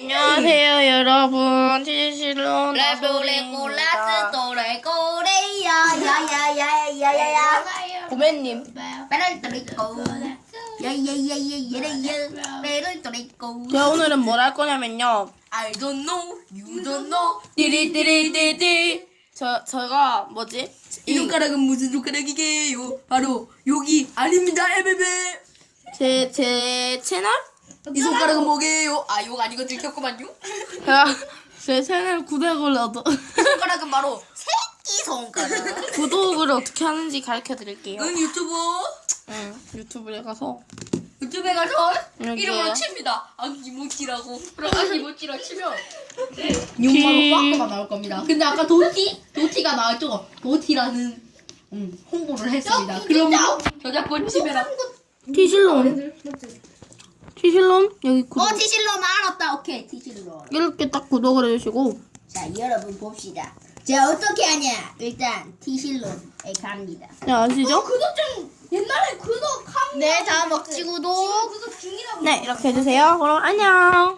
안녕하세요 여러분 티실론 레고레고라스 또레고레야 야야야야야야야 고맨님 배를 또레고 야야야야야야 배를 또레고. 제가 오늘은 뭘 할 거냐면요 I don't know, you don't know. 띠리띠리띠띠 제가 뭐지? 이 손가락은 무슨 손가락이게요? 바로 여기 아닙니다, 에베베. 제 채널? 이 손가락은 뭐게요? 아, 욕 아니고 들켰구만요. 제가 제 채널 구독을 이 손가락은 바로 새끼 손가락. 구독을 어떻게 하는지 가르쳐 드릴게요. 응, 유튜버. 유튜브에 가서 유튜브에 가서 여기요. 이름으로 칩니다. 아기모찌라고. 그럼 아기모찌라 치면 키- 6만원 빠꾸가 나올 겁니다. 근데 아까 도티가 나왔죠? 도티라는 홍보를 했습니다. 그럼 저작권 침해라. 티실론 여기 구독 티실로 알았다. 오케이, 티실로. 이렇게 딱 구독을 해주시고 자, 여러분 봅시다. 자, 어떻게 하냐? 일단 티실로에 갑니다. 네, 아시죠? 구독 좀 옛날에 구독한 네, 다음 먹지 구독. 구독 중이라고. 네, 이렇게 해주세요. 그럼 안녕.